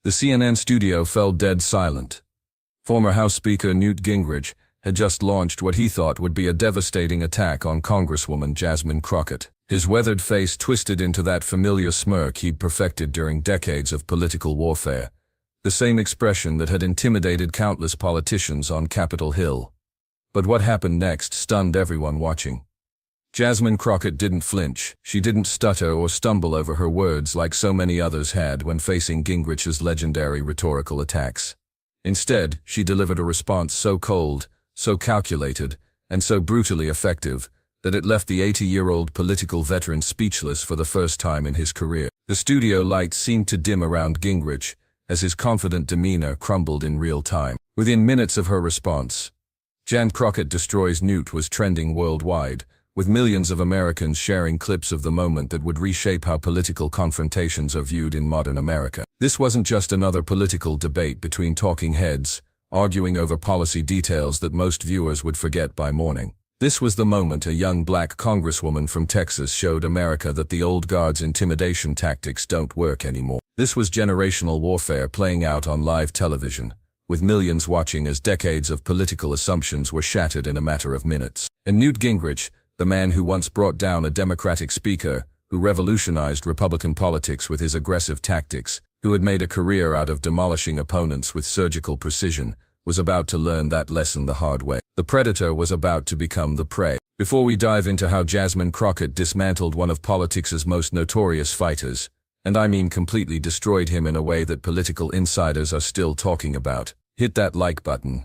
The CNN studio fell dead silent. Former House Speaker Newt Gingrich had just launched what he thought would be a devastating attack on Congresswoman Jasmine Crockett. His weathered face twisted into that familiar smirk he'd perfected during decades of political warfare, the same expression that had intimidated countless politicians on Capitol Hill. But what happened next stunned everyone watching. Jasmine Crockett didn't flinch. She didn't stutter or stumble over her words like so many others had when facing Gingrich's legendary rhetorical attacks. Instead, she delivered a response so cold, so calculated, and so brutally effective that it left the 80-year-old political veteran speechless for the first time in his career. The studio lights seemed to dim around Gingrich as his confident demeanor crumbled in real time. Within minutes of her response, Jan Crockett destroys Newt was trending worldwide, with millions of Americans sharing clips of the moment that would reshape how political confrontations are viewed in modern America. This wasn't just another political debate between talking heads, arguing over policy details that most viewers would forget by morning. This was the moment a young black congresswoman from Texas showed America that the old guard's intimidation tactics don't work anymore. This was generational warfare playing out on live television, with millions watching as decades of political assumptions were shattered in a matter of minutes. And Newt Gingrich, the man who once brought down a Democratic speaker, who revolutionized Republican politics with his aggressive tactics, who had made a career out of demolishing opponents with surgical precision, was about to learn that lesson the hard way. The predator was about to become the prey. Before we dive into how Jasmine Crockett dismantled one of politics' most notorious fighters, and I mean completely destroyed him in a way that political insiders are still talking about, hit that like button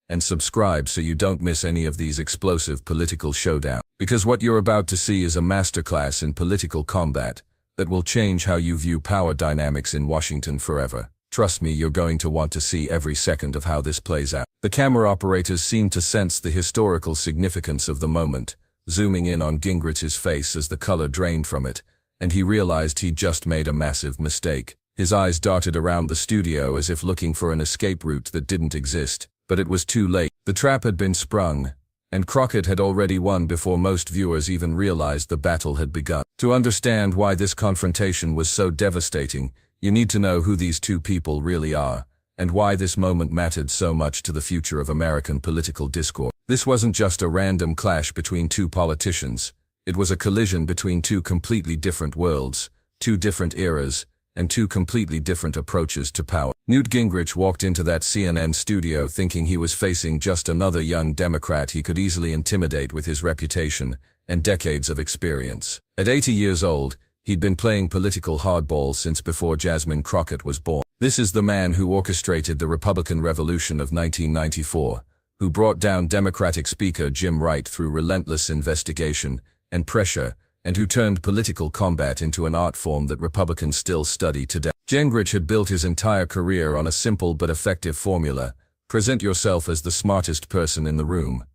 and subscribe so you don't miss any of these explosive political showdowns. Because what you're about to see is a masterclass in political combat that will change how you view power dynamics in Washington forever. Trust me, you're going to want to see every second of how this plays out. The camera operators seemed to sense the historical significance of the moment, zooming in on Gingrich's face as the color drained from it, and he realized he'd just made a massive mistake. His eyes darted around the studio as if looking for an escape route that didn't exist. But it was too late. The trap had been sprung, and Crockett had already won before most viewers even realized the battle had begun. To understand why this confrontation was so devastating, you need to know who these two people really are, and why this moment mattered so much to the future of American political discourse. This wasn't just a random clash between two politicians. It was a collision between two completely different worlds, two different eras, and two completely different approaches to power. Newt Gingrich walked into that CNN studio thinking he was facing just another young Democrat he could easily intimidate with his reputation and decades of experience. At 80 years old, he'd been playing political hardball since before Jasmine Crockett was born. This is the man who orchestrated the Republican Revolution of 1994, who brought down Democratic Speaker Jim Wright through relentless investigation and pressure, and who turned political combat into an art form that Republicans still study today. Gingrich had built his entire career on a simple but effective formula: present yourself as the smartest person in the room.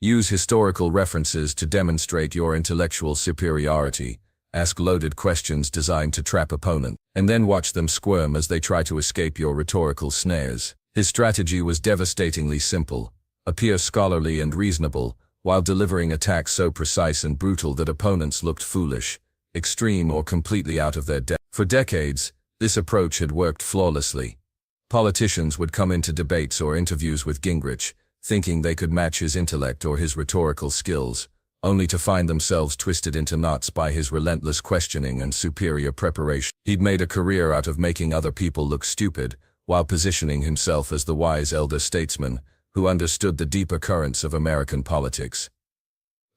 Use historical references to demonstrate your intellectual superiority. Ask loaded questions designed to trap opponents, and then watch them squirm as they try to escape your rhetorical snares. His strategy was devastatingly simple: appear scholarly and reasonable, while delivering attacks so precise and brutal that opponents looked foolish, extreme, or completely out of their depth. For decades, this approach had worked flawlessly. Politicians would come into debates or interviews with Gingrich, thinking they could match his intellect or his rhetorical skills, only to find themselves twisted into knots by his relentless questioning and superior preparation. He'd made a career out of making other people look stupid, while positioning himself as the wise elder statesman who understood the deeper currents of American politics.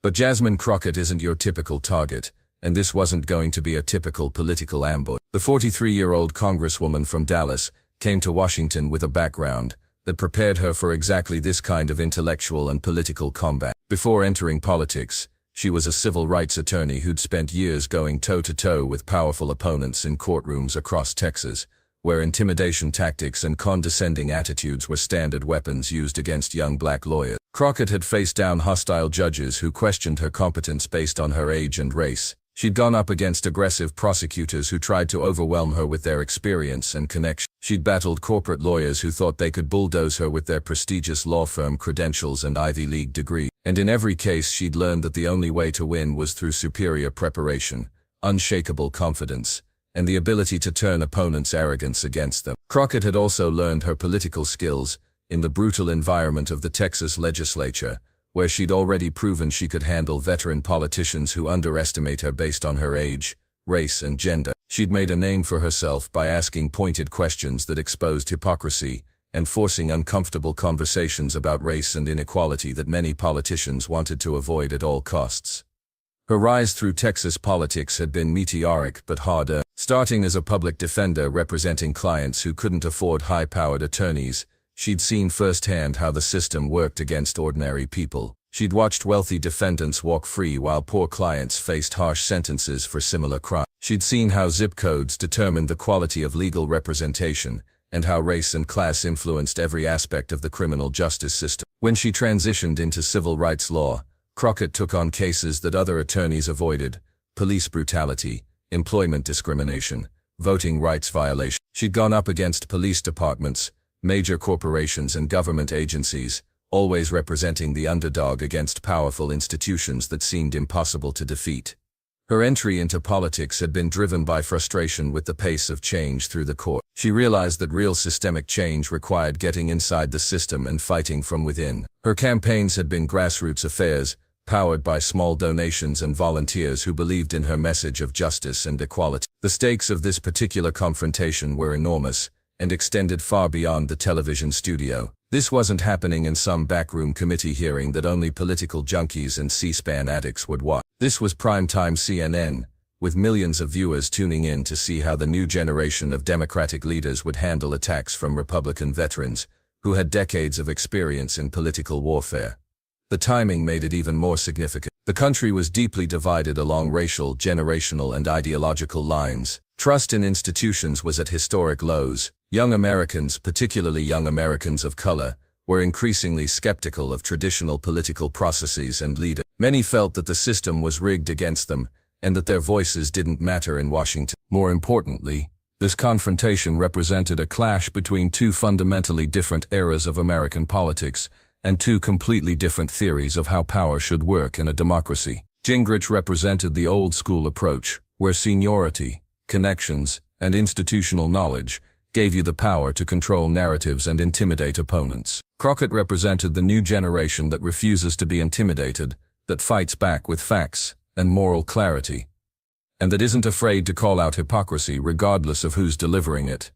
But Jasmine Crockett isn't your typical target, and this wasn't going to be a typical political ambush. The 43-year-old congresswoman from Dallas came to Washington with a background that prepared her for exactly this kind of intellectual and political combat. Before entering politics, she was a civil rights attorney who'd spent years going toe-to-toe with powerful opponents in courtrooms across Texas, where intimidation tactics and condescending attitudes were standard weapons used against young black lawyers. Crockett had faced down hostile judges who questioned her competence based on her age and race. She'd gone up against aggressive prosecutors who tried to overwhelm her with their experience and connection. She'd battled corporate lawyers who thought they could bulldoze her with their prestigious law firm credentials and Ivy League degree. And in every case, she'd learned that the only way to win was through superior preparation, unshakable confidence, and the ability to turn opponents' arrogance against them. Crockett had also learned her political skills in the brutal environment of the Texas legislature, where she'd already proven she could handle veteran politicians who underestimate her based on her age, race, and gender. She'd made a name for herself by asking pointed questions that exposed hypocrisy and forcing uncomfortable conversations about race and inequality that many politicians wanted to avoid at all costs. Her rise through Texas politics had been meteoric but hard-earned. Starting as a public defender representing clients who couldn't afford high-powered attorneys, she'd seen firsthand how the system worked against ordinary people. She'd watched wealthy defendants walk free while poor clients faced harsh sentences for similar crimes. She'd seen how zip codes determined the quality of legal representation, and how race and class influenced every aspect of the criminal justice system. When she transitioned into civil rights law, Crockett took on cases that other attorneys avoided: police brutality, employment discrimination, voting rights violation. She'd gone up against police departments, major corporations, and government agencies, always representing the underdog against powerful institutions that seemed impossible to defeat. Her entry into politics had been driven by frustration with the pace of change through the court. She realized that real systemic change required getting inside the system and fighting from within. Her campaigns had been grassroots affairs, powered by small donations and volunteers who believed in her message of justice and equality. The stakes of this particular confrontation were enormous and extended far beyond the television studio. This wasn't happening in some backroom committee hearing that only political junkies and C-SPAN addicts would watch. This was primetime CNN, with millions of viewers tuning in to see how the new generation of Democratic leaders would handle attacks from Republican veterans who had decades of experience in political warfare. The timing made it even more significant. The country was deeply divided along racial, generational, and ideological lines. Trust in institutions was at historic lows. Young Americans, particularly young Americans of color, were increasingly skeptical of traditional political processes and leaders. Many felt that the system was rigged against them, and that their voices didn't matter in Washington. More importantly, this confrontation represented a clash between two fundamentally different eras of American politics, and two completely different theories of how power should work in a democracy. Gingrich represented the old-school approach, where seniority, connections, and institutional knowledge gave you the power to control narratives and intimidate opponents. Crockett represented the new generation that refuses to be intimidated, that fights back with facts and moral clarity, and that isn't afraid to call out hypocrisy regardless of who's delivering it.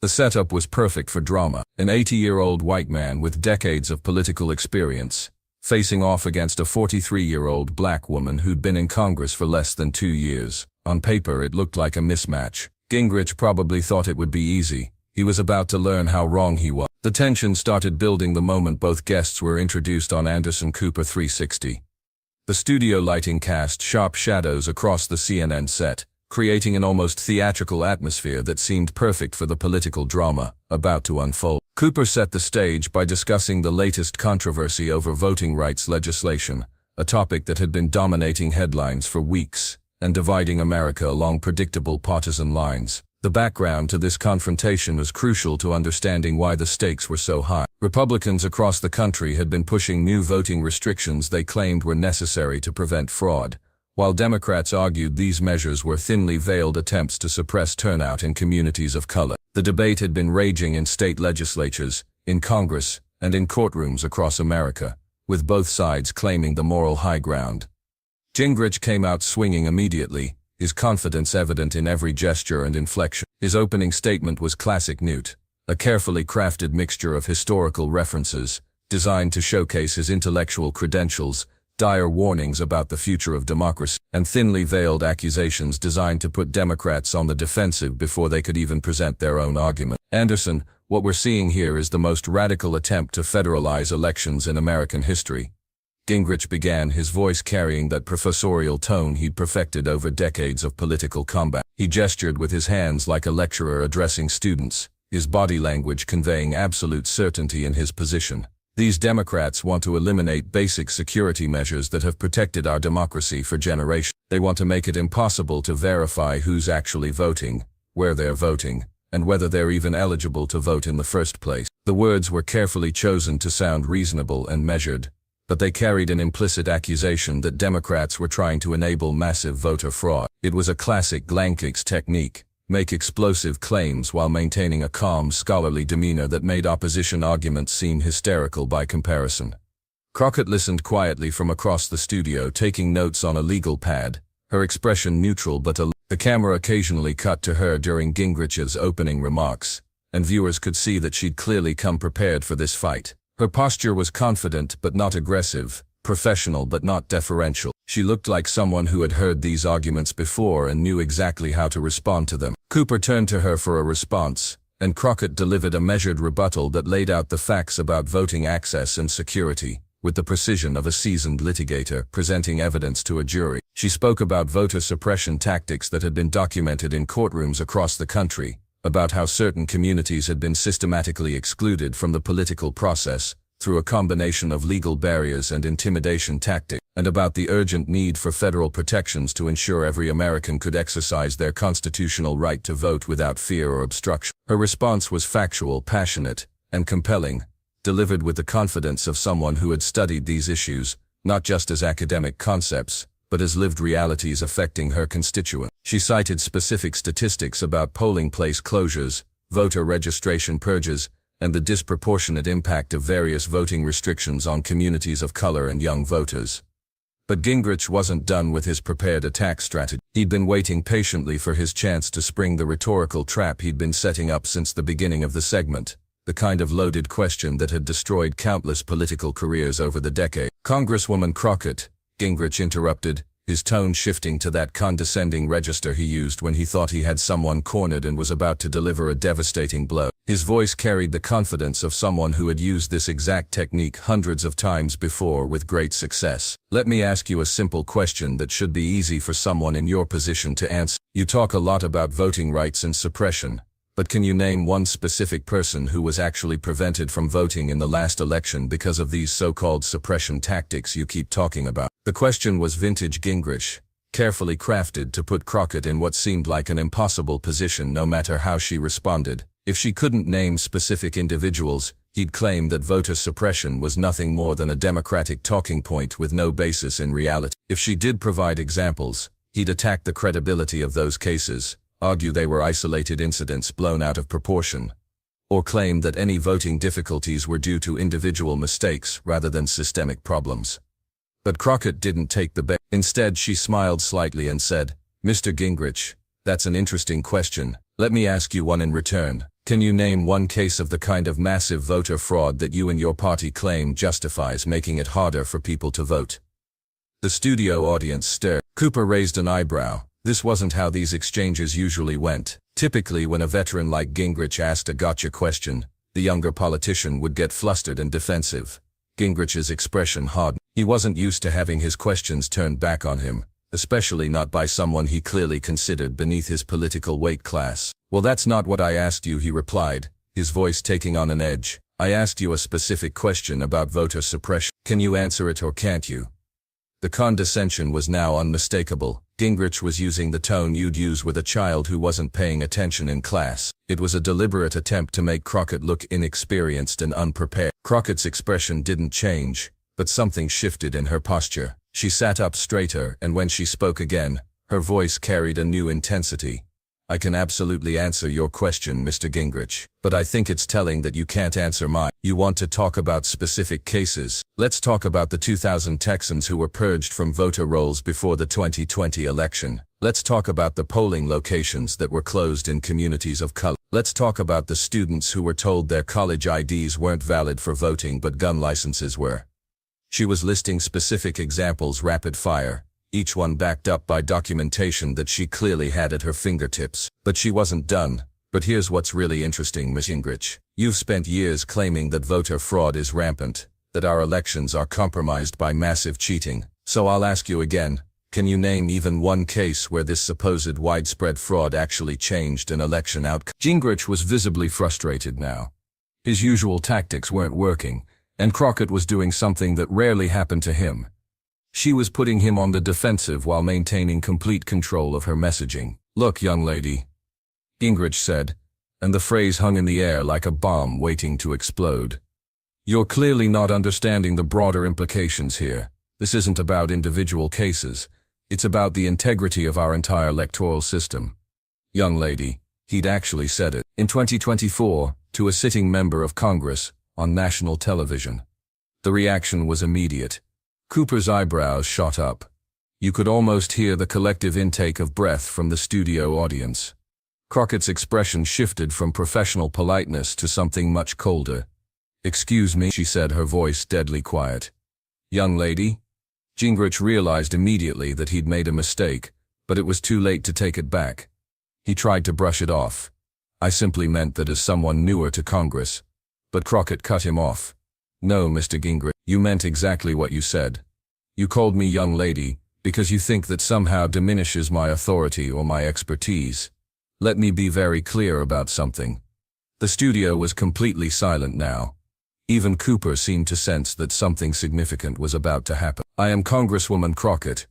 The setup was perfect for drama. An 80-year-old white man with decades of political experience, facing off against a 43-year-old black woman who'd been in Congress for less than 2 years. On paper, it looked like a mismatch. Gingrich probably thought it would be easy. He was about to learn how wrong he was. The tension started building the moment both guests were introduced on Anderson Cooper 360. The studio lighting cast sharp shadows across the CNN set, creating an almost theatrical atmosphere that seemed perfect for the political drama about to unfold. Cooper set the stage by discussing the latest controversy over voting rights legislation, a topic that had been dominating headlines for weeks and dividing America along predictable partisan lines. The background to this confrontation was crucial to understanding why the stakes were so high. Republicans across the country had been pushing new voting restrictions they claimed were necessary to prevent fraud, while Democrats argued these measures were thinly veiled attempts to suppress turnout in communities of color. The debate had been raging in state legislatures, in Congress, and in courtrooms across America, with both sides claiming the moral high ground. Gingrich came out swinging immediately, his confidence evident in every gesture and inflection. His opening statement was classic Newt, a carefully crafted mixture of historical references, designed to showcase his intellectual credentials, dire warnings about the future of democracy, and thinly veiled accusations designed to put Democrats on the defensive before they could even present their own argument. Anderson, what we're seeing here is the most radical attempt to federalize elections in American history. Gingrich began, his voice carrying that professorial tone he'd perfected over decades of political combat. He gestured with his hands like a lecturer addressing students, his body language conveying absolute certainty in his position. These Democrats want to eliminate basic security measures that have protected our democracy for generations. They want to make it impossible to verify who's actually voting, where they're voting, and whether they're even eligible to vote in the first place. The words were carefully chosen to sound reasonable and measured, but they carried an implicit accusation that Democrats were trying to enable massive voter fraud. It was a classic Glankic's technique: make explosive claims while maintaining a calm, scholarly demeanor that made opposition arguments seem hysterical by comparison. Crockett listened quietly from across the studio, taking notes on a legal pad, her expression neutral but alert. The camera occasionally cut to her during Gingrich's opening remarks, and viewers could see that she'd clearly come prepared for this fight. Her posture was confident but not aggressive, professional but not deferential. She looked like someone who had heard these arguments before and knew exactly how to respond to them. Cooper turned to her for a response, and Crockett delivered a measured rebuttal that laid out the facts about voting access and security, with the precision of a seasoned litigator presenting evidence to a jury. She spoke about voter suppression tactics that had been documented in courtrooms across the country, about how certain communities had been systematically excluded from the political process through a combination of legal barriers and intimidation tactics, and about the urgent need for federal protections to ensure every American could exercise their constitutional right to vote without fear or obstruction. Her response was factual, passionate, and compelling, delivered with the confidence of someone who had studied these issues, not just as academic concepts, but as lived realities affecting her constituents. She cited specific statistics about polling place closures, voter registration purges, and the disproportionate impact of various voting restrictions on communities of color and young voters. But Gingrich wasn't done with his prepared attack strategy. He'd been waiting patiently for his chance to spring the rhetorical trap he'd been setting up since the beginning of the segment, the kind of loaded question that had destroyed countless political careers over the decade. "Congresswoman Crockett," Gingrich interrupted, his tone shifting to that condescending register he used when he thought he had someone cornered and was about to deliver a devastating blow. His voice carried the confidence of someone who had used this exact technique hundreds of times before with great success. "Let me ask you a simple question that should be easy for someone in your position to answer. You talk a lot about voting rights and suppression, but can you name one specific person who was actually prevented from voting in the last election because of these so-called suppression tactics you keep talking about?" The question was vintage Gingrich, carefully crafted to put Crockett in what seemed like an impossible position no matter how she responded. If she couldn't name specific individuals, he'd claim that voter suppression was nothing more than a Democratic talking point with no basis in reality. If she did provide examples, he'd attack the credibility of those cases, argue they were isolated incidents blown out of proportion, or claim that any voting difficulties were due to individual mistakes rather than systemic problems. But Crockett didn't take the bait. Instead, she smiled slightly and said, "Mr. Gingrich, that's an interesting question. Let me ask you one in return. Can you name one case of the kind of massive voter fraud that you and your party claim justifies making it harder for people to vote?" The studio audience stared. Cooper raised an eyebrow. This wasn't how these exchanges usually went. Typically, when a veteran like Gingrich asked a gotcha question, the younger politician would get flustered and defensive. Gingrich's expression hardened. He wasn't used to having his questions turned back on him, especially not by someone he clearly considered beneath his political weight class. "Well, that's not what I asked you," he replied, his voice taking on an edge. "I asked you a specific question about voter suppression. Can you answer it or can't you?" The condescension was now unmistakable. Gingrich was using the tone you'd use with a child who wasn't paying attention in class. It was a deliberate attempt to make Crockett look inexperienced and unprepared. Crockett's expression didn't change, but something shifted in her posture. She sat up straighter, and when she spoke again, her voice carried a new intensity. "I can absolutely answer your question, Mr. Gingrich, but I think it's telling that you can't answer mine. You want to talk about specific cases. Let's talk about the 2,000 Texans who were purged from voter rolls before the 2020 election. Let's talk about the polling locations that were closed in communities of color. Let's talk about the students who were told their college IDs weren't valid for voting but gun licenses were." She was listing specific examples rapid fire, each one backed up by documentation that she clearly had at her fingertips. But she wasn't done. "But here's what's really interesting, Ms. Gingrich. You've spent years claiming that voter fraud is rampant, that our elections are compromised by massive cheating. So I'll ask you again, can you name even one case where this supposed widespread fraud actually changed an election outcome?" Gingrich was visibly frustrated now. His usual tactics weren't working, and Crockett was doing something that rarely happened to him. She was putting him on the defensive while maintaining complete control of her messaging. "Look, young lady," Gingrich said, and the phrase hung in the air like a bomb waiting to explode. You're clearly not understanding the broader implications here. This isn't about individual cases. It's about the integrity of our entire electoral system. Young lady, he'd actually said it in 2024 to a sitting member of Congress on national television. The reaction was immediate. Cooper's eyebrows shot up. You could almost hear the collective intake of breath from the studio audience. Crockett's expression shifted from professional politeness to something much colder. "Excuse me," she said, her voice deadly quiet. "Young lady?" Gingrich realized immediately that he'd made a mistake, but it was too late to take it back. He tried to brush it off. "I simply meant that as someone newer to Congress." But Crockett cut him off. "No, Mr. Gingrich, you meant exactly what you said. You called me young lady because you think that somehow diminishes my authority or my expertise. Let me be very clear about something." The studio was completely silent now. Even Cooper seemed to sense that something significant was about to happen. "I am Congresswoman Crockett.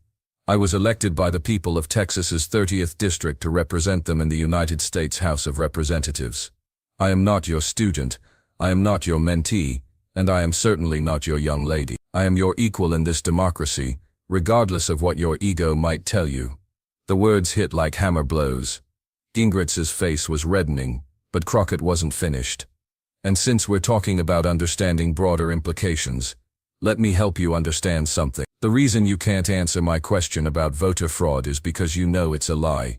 I was elected by the people of Texas's 30th District to represent them in the United States House of Representatives. I am not your student, I am not your mentee, and I am certainly not your young lady. I am your equal in this democracy, regardless of what your ego might tell you." The words hit like hammer blows. Gingrich's face was reddening, but Crockett wasn't finished. "And since we're talking about understanding broader implications, let me help you understand something. The reason you can't answer my question about voter fraud is because you know it's a lie.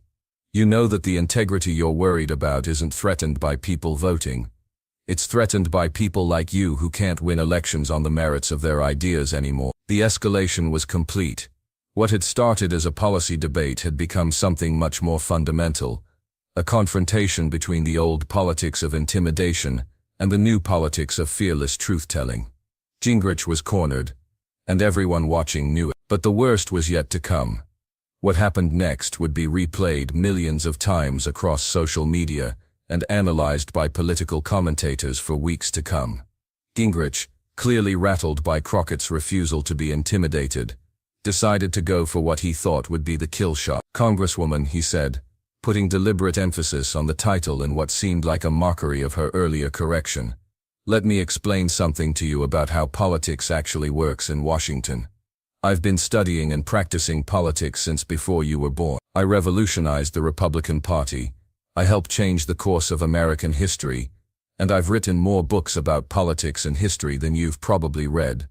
You know that the integrity you're worried about isn't threatened by people voting. It's threatened by people like you who can't win elections on the merits of their ideas anymore." The escalation was complete. What had started as a policy debate had become something much more fundamental, a confrontation between the old politics of intimidation and the new politics of fearless truth-telling. Gingrich was cornered, and everyone watching knew it. But the worst was yet to come. What happened next would be replayed millions of times across social media and analyzed by political commentators for weeks to come. Gingrich, clearly rattled by Crockett's refusal to be intimidated, decided to go for what he thought would be the kill shot. "Congresswoman," he said, putting deliberate emphasis on the title in what seemed like a mockery of her earlier correction. "Let me explain something to you about how politics actually works in Washington. I've been studying and practicing politics since before you were born. I revolutionized the Republican Party. I helped change the course of American history, and I've written more books about politics and history than you've probably read."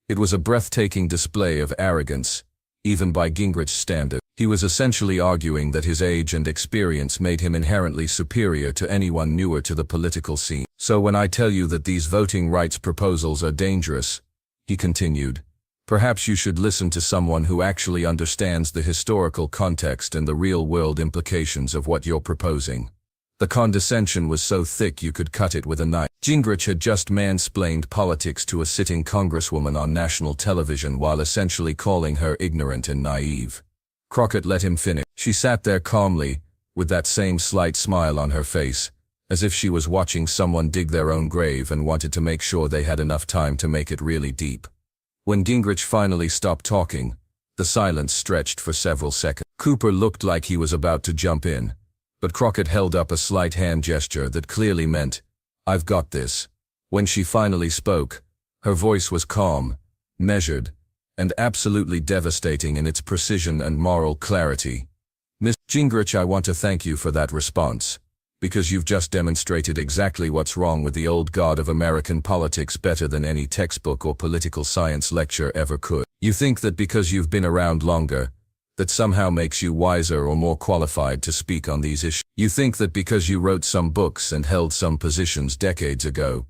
It was a breathtaking display of arrogance, even by Gingrich's standard. He was essentially arguing that his age and experience made him inherently superior to anyone newer to the political scene. "So when I tell you that these voting rights proposals are dangerous," he continued, "perhaps you should listen to someone who actually understands the historical context and the real-world implications of what you're proposing." The condescension was so thick you could cut it with a knife. Gingrich had just mansplained politics to a sitting congresswoman on national television while essentially calling her ignorant and naive. Crockett let him finish. She sat there calmly, with that same slight smile on her face, as if she was watching someone dig their own grave and wanted to make sure they had enough time to make it really deep. When Gingrich finally stopped talking, the silence stretched for several seconds. Cooper looked like he was about to jump in, but Crockett held up a slight hand gesture that clearly meant, "I've got this." When she finally spoke, her voice was calm, measured, and absolutely devastating in its precision and moral clarity. "Ms. Gingrich, I want to thank you for that response, because you've just demonstrated exactly what's wrong with the old guard of American politics better than any textbook or political science lecture ever could. You think that because you've been around longer, that somehow makes you wiser or more qualified to speak on these issues. You think that because you wrote some books and held some positions decades ago,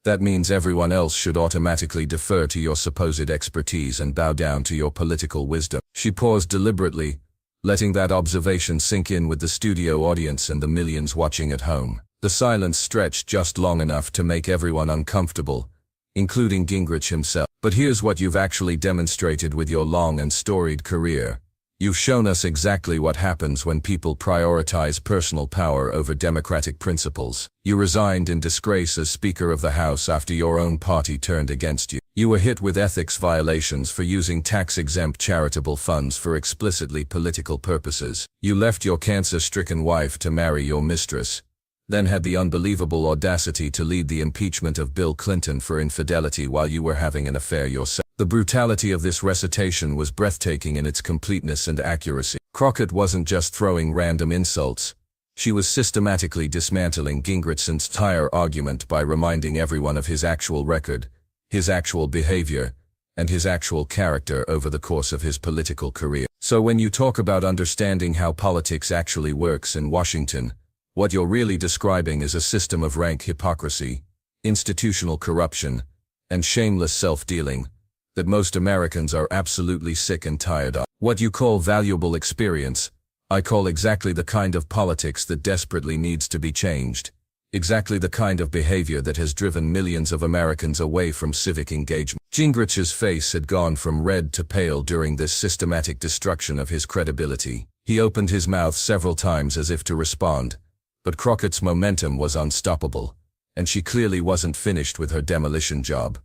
that means everyone else should automatically defer to your supposed expertise and bow down to your political wisdom." She paused deliberately, letting that observation sink in with the studio audience and the millions watching at home. The silence stretched just long enough to make everyone uncomfortable, including Gingrich himself. "But here's what you've actually demonstrated with your long and storied career. You've shown us exactly what happens when people prioritize personal power over democratic principles. You resigned in disgrace as Speaker of the House after your own party turned against you. You were hit with ethics violations for using tax-exempt charitable funds for explicitly political purposes. You left your cancer-stricken wife to marry your mistress. then had the unbelievable audacity to lead the impeachment of Bill Clinton for infidelity while you were having an affair yourself. The brutality of this recitation was breathtaking in its completeness and accuracy. Crockett wasn't just throwing random insults. She was systematically dismantling Gingrich's entire argument by reminding everyone of his actual record, his actual behavior, and his actual character over the course of his political career. So when you talk about understanding how politics actually works in Washington, what you're really describing is a system of rank hypocrisy, institutional corruption, and shameless self-dealing that most Americans are absolutely sick and tired of. What you call valuable experience, I call exactly the kind of politics that desperately needs to be changed, exactly the kind of behavior that has driven millions of Americans away from civic engagement. Gingrich's face had gone from red to pale during this systematic destruction of his credibility. He opened his mouth several times as if to respond, but Crockett's momentum was unstoppable, and she clearly wasn't finished with her demolition job.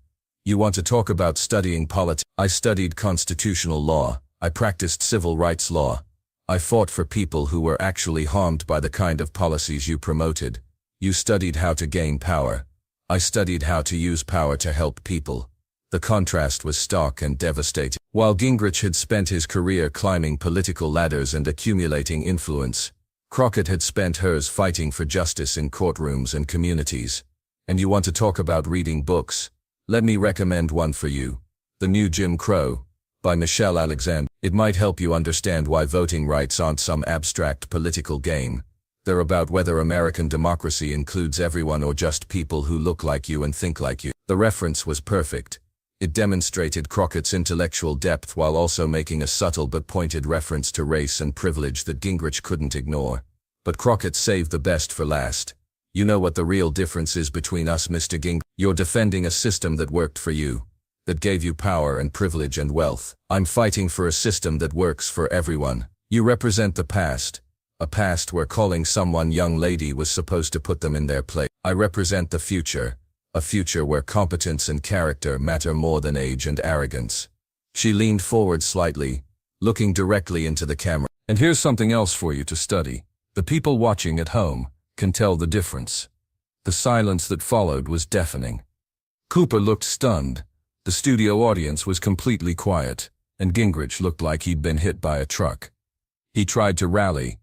You want to talk about studying politics? I studied constitutional law. I practiced civil rights law. I fought for people who were actually harmed by the kind of policies you promoted. You studied how to gain power. I studied how to use power to help people. The contrast was stark and devastating. While Gingrich had spent his career climbing political ladders and accumulating influence, Crockett had spent hers fighting for justice in courtrooms and communities. And you want to talk about reading books? Let me recommend one for you. The New Jim Crow, by Michelle Alexander. It might help you understand why voting rights aren't some abstract political game. They're about whether American democracy includes everyone or just people who look like you and think like you. The reference was perfect. It demonstrated Crockett's intellectual depth while also making a subtle but pointed reference to race and privilege that Gingrich couldn't ignore. But Crockett saved the best for last. You know what the real difference is between us, Mr. Gingrich? You're defending a system that worked for you, that gave you power and privilege and wealth. I'm fighting for a system that works for everyone. You represent the past, a past where calling someone young lady was supposed to put them in their place. I represent the future, a future where competence and character matter more than age and arrogance. She leaned forward slightly, looking directly into the camera. And here's something else for you to study. The people watching at home can tell the difference. The silence that followed was deafening. Cooper looked stunned. The studio audience was completely quiet, and Gingrich looked like he'd been hit by a truck. He tried to rally.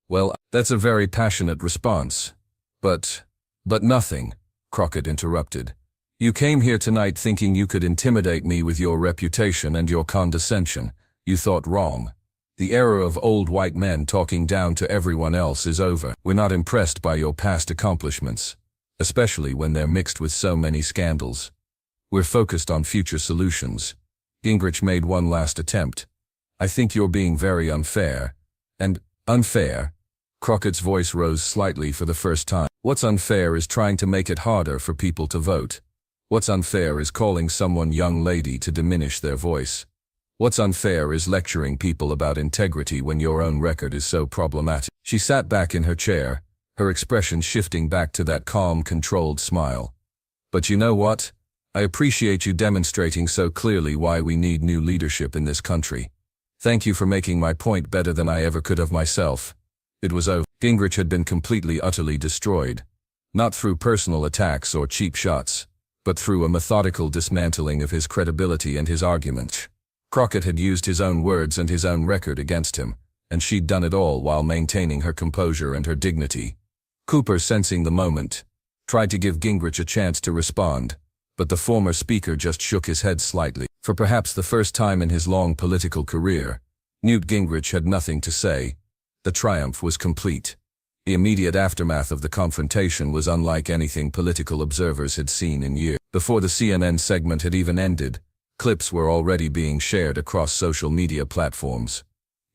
Well, that's a very passionate response. But nothing, Crockett interrupted. You came here tonight thinking you could intimidate me with your reputation and your condescension. You thought wrong. The era of old white men talking down to everyone else is over. We're not impressed by your past accomplishments, especially when they're mixed with so many scandals. We're focused on future solutions. Gingrich made one last attempt. I think you're being very unfair. And unfair? Crockett's voice rose slightly for the first time. What's unfair is trying to make it harder for people to vote. What's unfair is calling someone young lady to diminish their voice. What's unfair is lecturing people about integrity when your own record is so problematic. She sat back in her chair, her expression shifting back to that calm, controlled smile. But you know what? I appreciate you demonstrating so clearly why we need new leadership in this country. Thank you for making my point better than I ever could have myself. It was over. Gingrich had been completely, utterly destroyed. Not through personal attacks or cheap shots, but through a methodical dismantling of his credibility and his argument. Crockett had used his own words and his own record against him, and she'd done it all while maintaining her composure and her dignity. Cooper, sensing the moment, tried to give Gingrich a chance to respond, but the former speaker just shook his head slightly. For perhaps the first time in his long political career, Newt Gingrich had nothing to say. The triumph was complete. The immediate aftermath of the confrontation was unlike anything political observers had seen in years. Before the CNN segment had even ended, clips were already being shared across social media platforms.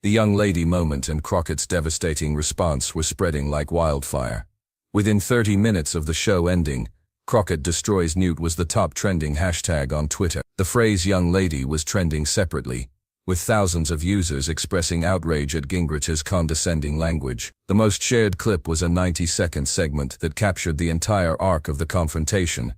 The young lady moment and Crockett's devastating response were spreading like wildfire. Within 30 minutes of the show ending, Crockett destroys Newt was the top trending hashtag on Twitter. The phrase young lady was trending separately, with thousands of users expressing outrage at Gingrich's condescending language. The most shared clip was a 90-second segment that captured the entire arc of the confrontation.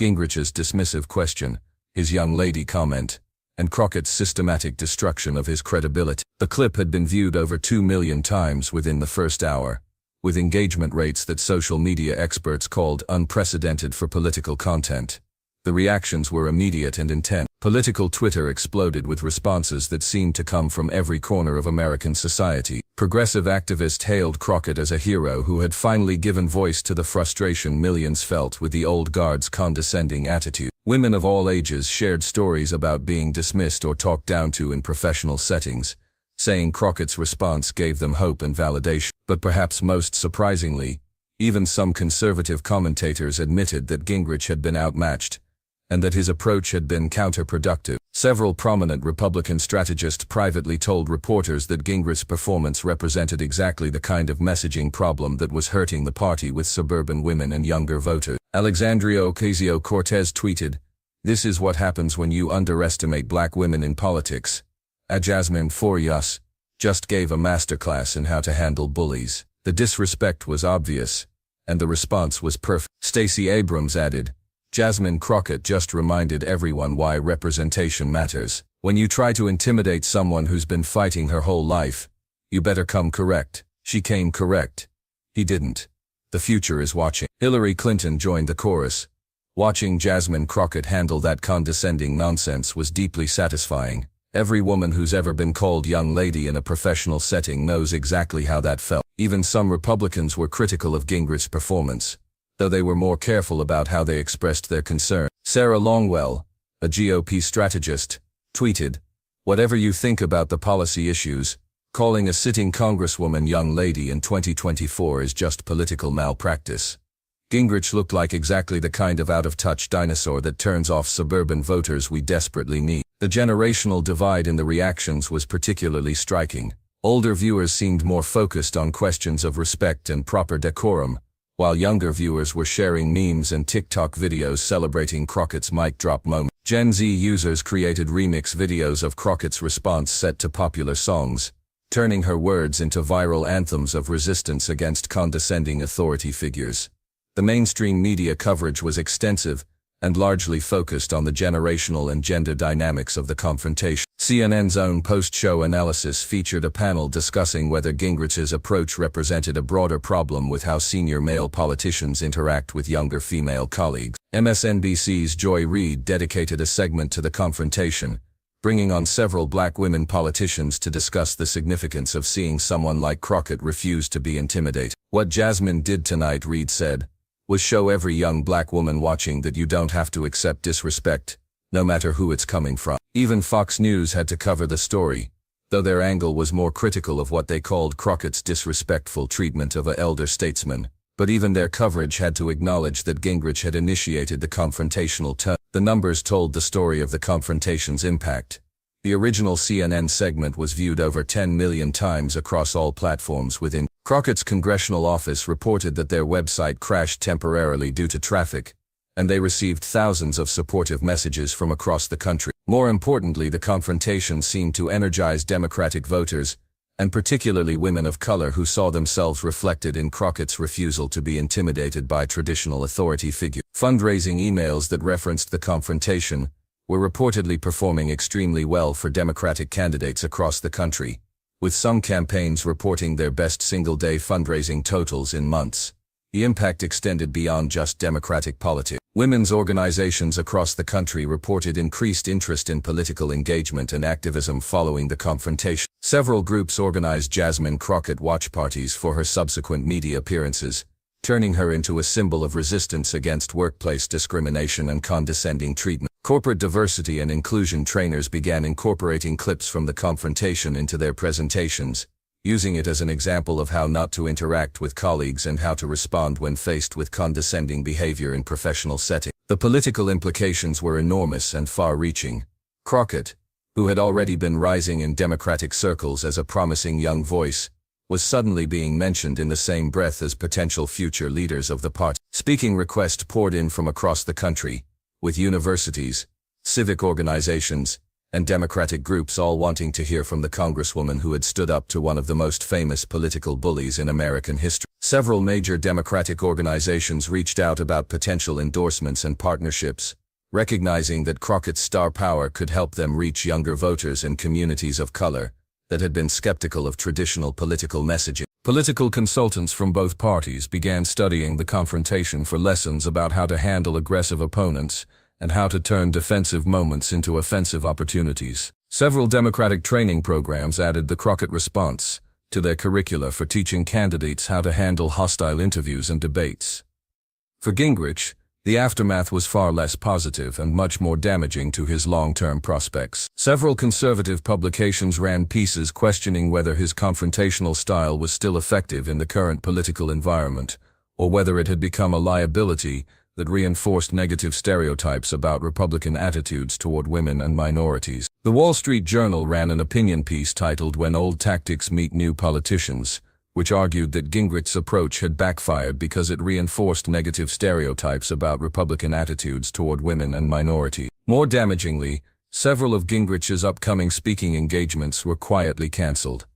Gingrich's dismissive question, his young lady comment, and Crockett's systematic destruction of his credibility. The clip had been viewed over 2 million times within the first hour, with engagement rates that social media experts called unprecedented for political content. The reactions were immediate and intense. Political Twitter exploded with responses that seemed to come from every corner of American society. Progressive activists hailed Crockett as a hero who had finally given voice to the frustration millions felt with the old guard's condescending attitude. Women of all ages shared stories about being dismissed or talked down to in professional settings, saying Crockett's response gave them hope and validation. But perhaps most surprisingly, even some conservative commentators admitted that Gingrich had been outmatched, and that his approach had been counterproductive. Several prominent Republican strategists privately told reporters that Gingrich's performance represented exactly the kind of messaging problem that was hurting the party with suburban women and younger voters. Alexandria Ocasio-Cortez tweeted, "This is what happens when you underestimate black women in politics. Jasmine Crockett just gave a masterclass in how to handle bullies." The disrespect was obvious, and the response was perfect. Stacey Abrams added, "Jasmine Crockett just reminded everyone why representation matters. When you try to intimidate someone who's been fighting her whole life, you better come correct." She came correct. He didn't. The future is watching. Hillary Clinton joined the chorus. Watching Jasmine Crockett handle that condescending nonsense was deeply satisfying. Every woman who's ever been called young lady in a professional setting knows exactly how that felt. Even some Republicans were critical of Gingrich's performance, though they were more careful about how they expressed their concern. Sarah Longwell, a GOP strategist, tweeted, "Whatever you think about the policy issues, calling a sitting Congresswoman young lady in 2024 is just political malpractice." Gingrich looked like exactly the kind of out-of-touch dinosaur that turns off suburban voters we desperately need. The generational divide in the reactions was particularly striking. Older viewers seemed more focused on questions of respect and proper decorum, while younger viewers were sharing memes and TikTok videos celebrating Crockett's mic drop moment. Gen Z users created remix videos of Crockett's response set to popular songs, turning her words into viral anthems of resistance against condescending authority figures. The mainstream media coverage was extensive and largely focused on the generational and gender dynamics of the confrontation. CNN's own post-show analysis featured a panel discussing whether Gingrich's approach represented a broader problem with how senior male politicians interact with younger female colleagues. MSNBC's Joy Reid dedicated a segment to the confrontation, bringing on several black women politicians to discuss the significance of seeing someone like Crockett refuse to be intimidated. "What Jasmine did tonight," Reid said, "was show every young black woman watching that you don't have to accept disrespect, no matter who it's coming from." Even Fox News had to cover the story, though their angle was more critical of what they called Crockett's disrespectful treatment of an elder statesman. But even their coverage had to acknowledge that Gingrich had initiated the confrontational tone. The numbers told the story of the confrontation's impact. The original CNN segment was viewed over 10 million times across all platforms within. Crockett's congressional office reported that their website crashed temporarily due to traffic, and they received thousands of supportive messages from across the country. More importantly, the confrontation seemed to energize Democratic voters, and particularly women of color who saw themselves reflected in Crockett's refusal to be intimidated by traditional authority figures. Fundraising emails that referenced the confrontation were reportedly performing extremely well for Democratic candidates across the country, with some campaigns reporting their best single-day fundraising totals in months. The impact extended beyond just Democratic politics. Women's organizations across the country reported increased interest in political engagement and activism following the confrontation. Several groups organized Jasmine Crockett watch parties for her subsequent media appearances, turning her into a symbol of resistance against workplace discrimination and condescending treatment. Corporate diversity and inclusion trainers began incorporating clips from the confrontation into their presentations, using it as an example of how not to interact with colleagues and how to respond when faced with condescending behavior in professional settings. The political implications were enormous and far-reaching. Crockett, who had already been rising in Democratic circles as a promising young voice, was suddenly being mentioned in the same breath as potential future leaders of the party. Speaking requests poured in from across the country, with universities, civic organizations, and Democratic groups all wanting to hear from the Congresswoman who had stood up to one of the most famous political bullies in American history. Several major Democratic organizations reached out about potential endorsements and partnerships, recognizing that Crockett's star power could help them reach younger voters and communities of color that had been skeptical of traditional political messaging. Political consultants from both parties began studying the confrontation for lessons about how to handle aggressive opponents and how to turn defensive moments into offensive opportunities. Several Democratic training programs added the Crockett response to their curricula for teaching candidates how to handle hostile interviews and debates. For Gingrich, the aftermath was far less positive and much more damaging to his long-term prospects. Several conservative publications ran pieces questioning whether his confrontational style was still effective in the current political environment, or whether it had become a liability that reinforced negative stereotypes about Republican attitudes toward women and minorities. The Wall Street Journal ran an opinion piece titled "When Old Tactics Meet New Politicians," which argued that Gingrich's approach had backfired because it reinforced negative stereotypes about Republican attitudes toward women and minorities. More damagingly, several of Gingrich's upcoming speaking engagements were quietly canceled.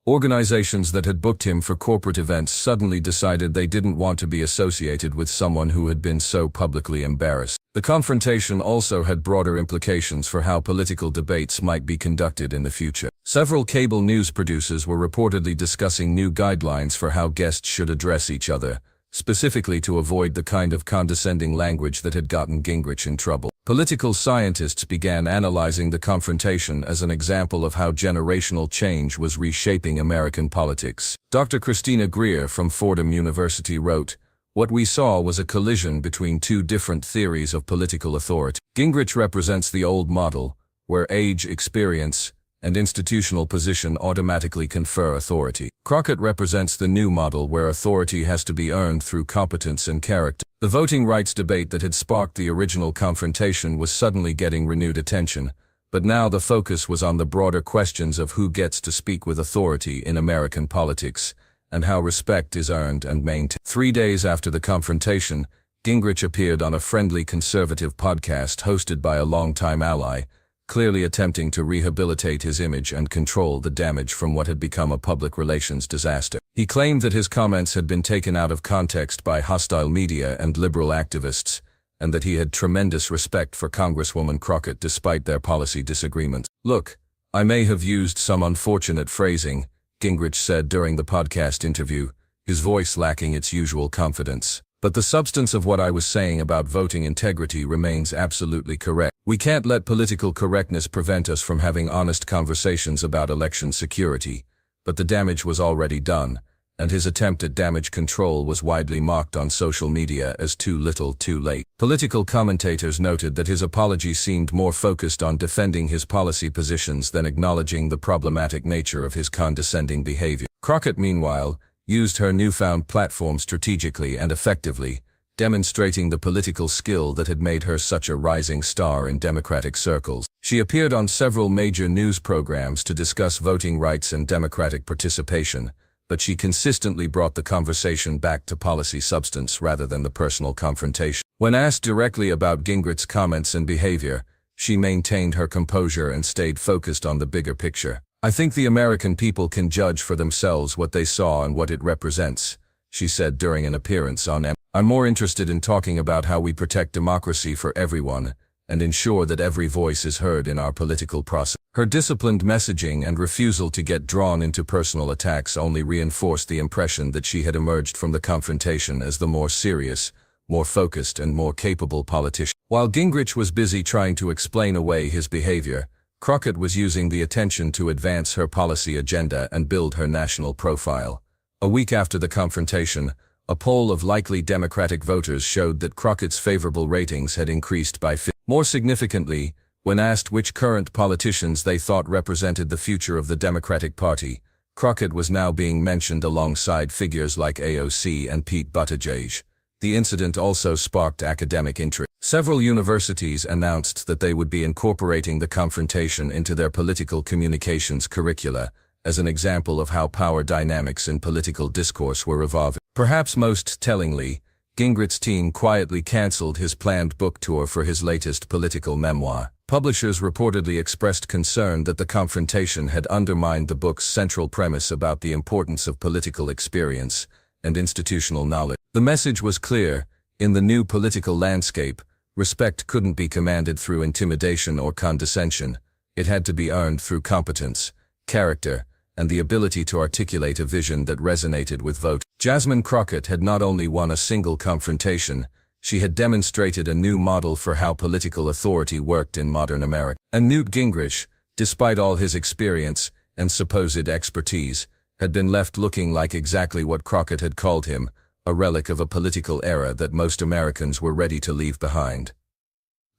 Organizations that had booked him for corporate events suddenly decided they didn't want to be associated with someone who had been so publicly embarrassed. The confrontation also had broader implications for how political debates might be conducted in the future. Several cable news producers were reportedly discussing new guidelines for how guests should address each other, specifically to avoid the kind of condescending language that had gotten Gingrich in trouble. Political scientists began analyzing the confrontation as an example of how generational change was reshaping American politics. Dr. Christina Greer from Fordham University wrote, "What we saw was a collision between two different theories of political authority. Gingrich represents the old model, where age, experience, and institutional position automatically confer authority. Crockett represents the new model where authority has to be earned through competence and character." The voting rights debate that had sparked the original confrontation was suddenly getting renewed attention, but now the focus was on the broader questions of who gets to speak with authority in American politics, and how respect is earned and maintained. 3 days after the confrontation, Gingrich appeared on a friendly conservative podcast hosted by a longtime ally, clearly attempting to rehabilitate his image and control the damage from what had become a public relations disaster. He claimed that his comments had been taken out of context by hostile media and liberal activists, and that he had tremendous respect for Congresswoman Crockett despite their policy disagreements. "Look, I may have used some unfortunate phrasing," Gingrich said during the podcast interview, his voice lacking its usual confidence. "But the substance of what I was saying about voting integrity remains absolutely correct. We can't let political correctness prevent us from having honest conversations about election security, but the damage was already done, and his attempt at damage control was widely mocked on social media as too little too late." Political commentators noted that his apology seemed more focused on defending his policy positions than acknowledging the problematic nature of his condescending behavior. Crockett, meanwhile, used her newfound platform strategically and effectively, demonstrating the political skill that had made her such a rising star in Democratic circles. She appeared on several major news programs to discuss voting rights and Democratic participation, but she consistently brought the conversation back to policy substance rather than the personal confrontation. When asked directly about Gingrich's comments and behavior, she maintained her composure and stayed focused on the bigger picture. "I think the American people can judge for themselves what they saw and what it represents," she said during an appearance on M. "I'm more interested in talking about how we protect democracy for everyone and ensure that every voice is heard in our political process." Her disciplined messaging and refusal to get drawn into personal attacks only reinforced the impression that she had emerged from the confrontation as the more serious, more focused, and more capable politician. While Gingrich was busy trying to explain away his behavior, Crockett was using the attention to advance her policy agenda and build her national profile. A week after the confrontation, a poll of likely Democratic voters showed that Crockett's favorable ratings had increased by 50. More significantly, when asked which current politicians they thought represented the future of the Democratic Party, Crockett was now being mentioned alongside figures like AOC and Pete Buttigieg. The incident also sparked academic interest. Several universities announced that they would be incorporating the confrontation into their political communications curricula as an example of how power dynamics in political discourse were evolving. Perhaps most tellingly, Gingrich's team quietly canceled his planned book tour for his latest political memoir. Publishers reportedly expressed concern that the confrontation had undermined the book's central premise about the importance of political experience and institutional knowledge. The message was clear: in the new political landscape, respect couldn't be commanded through intimidation or condescension. It had to be earned through competence, character, and the ability to articulate a vision that resonated with voters. Jasmine Crockett had not only won a single confrontation, she had demonstrated a new model for how political authority worked in modern America. And Newt Gingrich, despite all his experience and supposed expertise, had been left looking like exactly what Crockett had called him, a relic of a political era that most Americans were ready to leave behind.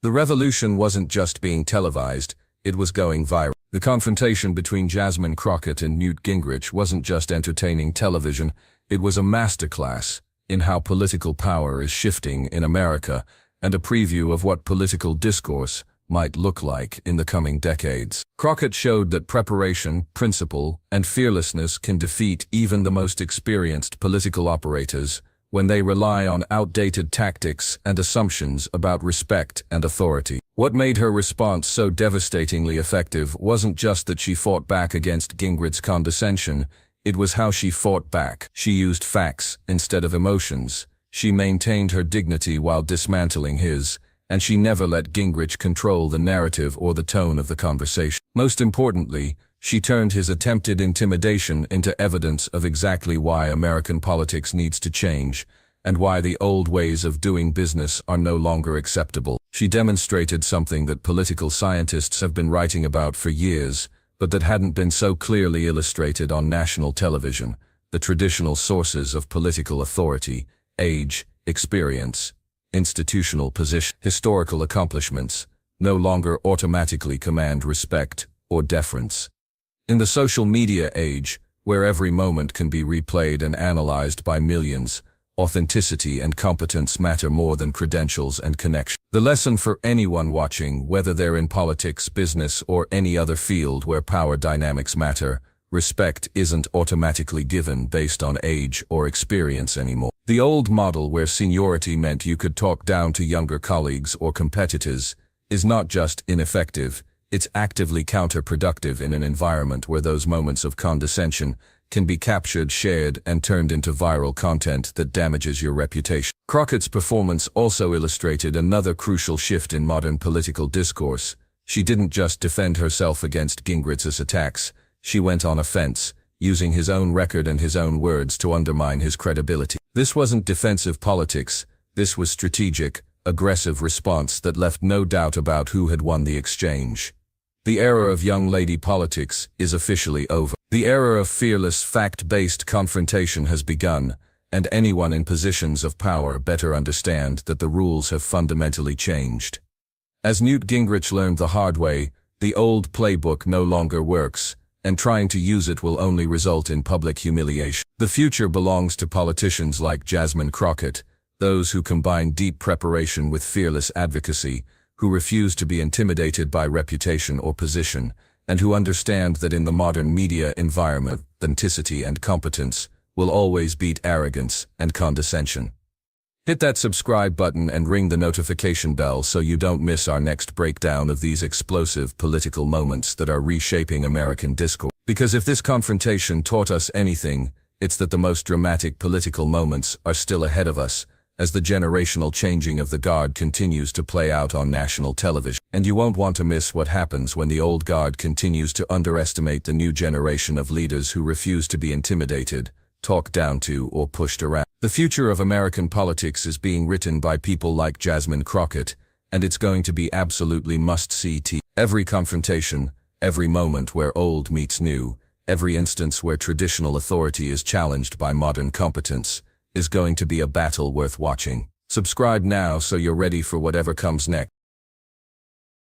The revolution wasn't just being televised, it was going viral. The confrontation between Jasmine Crockett and Newt Gingrich wasn't just entertaining television, it was a masterclass in how political power is shifting in America and a preview of what political discourse might look like in the coming decades. Crockett showed that preparation, principle, and fearlessness can defeat even the most experienced political operators when they rely on outdated tactics and assumptions about respect and authority. What made her response so devastatingly effective wasn't just that she fought back against Gingrich's condescension, it was how she fought back. She used facts instead of emotions. She maintained her dignity while dismantling his, and she never let Gingrich control the narrative or the tone of the conversation. Most importantly, she turned his attempted intimidation into evidence of exactly why American politics needs to change, and why the old ways of doing business are no longer acceptable. She demonstrated something that political scientists have been writing about for years, but that hadn't been so clearly illustrated on national television: the traditional sources of political authority, age, experience, institutional position, historical accomplishments, no longer automatically command respect or deference. In the social media age, where every moment can be replayed and analyzed by millions, authenticity and competence matter more than credentials and connection. The lesson for anyone watching, whether they're in politics, business, or any other field where power dynamics matter, respect isn't automatically given based on age or experience anymore. The old model where seniority meant you could talk down to younger colleagues or competitors is not just ineffective, it's actively counterproductive in an environment where those moments of condescension can be captured, shared, and turned into viral content that damages your reputation. Crockett's performance also illustrated another crucial shift in modern political discourse. She didn't just defend herself against Gingrich's attacks, she went on offense, using his own record and his own words to undermine his credibility. This wasn't defensive politics, this was strategic, aggressive response that left no doubt about who had won the exchange. The era of young lady politics is officially over. The era of fearless, fact-based confrontation has begun, and anyone in positions of power better understand that the rules have fundamentally changed. As Newt Gingrich learned the hard way, the old playbook no longer works, and trying to use it will only result in public humiliation. The future belongs to politicians like Jasmine Crockett, those who combine deep preparation with fearless advocacy, who refuse to be intimidated by reputation or position, and who understand that in the modern media environment, authenticity and competence will always beat arrogance and condescension. Hit that subscribe button and ring the notification bell so you don't miss our next breakdown of these explosive political moments that are reshaping American discourse. Because if this confrontation taught us anything, it's that the most dramatic political moments are still ahead of us, as the generational changing of the guard continues to play out on national television. And you won't want to miss what happens when the old guard continues to underestimate the new generation of leaders who refuse to be intimidated, talked down to, or pushed around. The future of American politics is being written by people like Jasmine Crockett, and it's going to be absolutely must-see TV. Every confrontation, every moment where old meets new, every instance where traditional authority is challenged by modern competence, is going to be a battle worth watching. Subscribe now so you're ready for whatever comes next.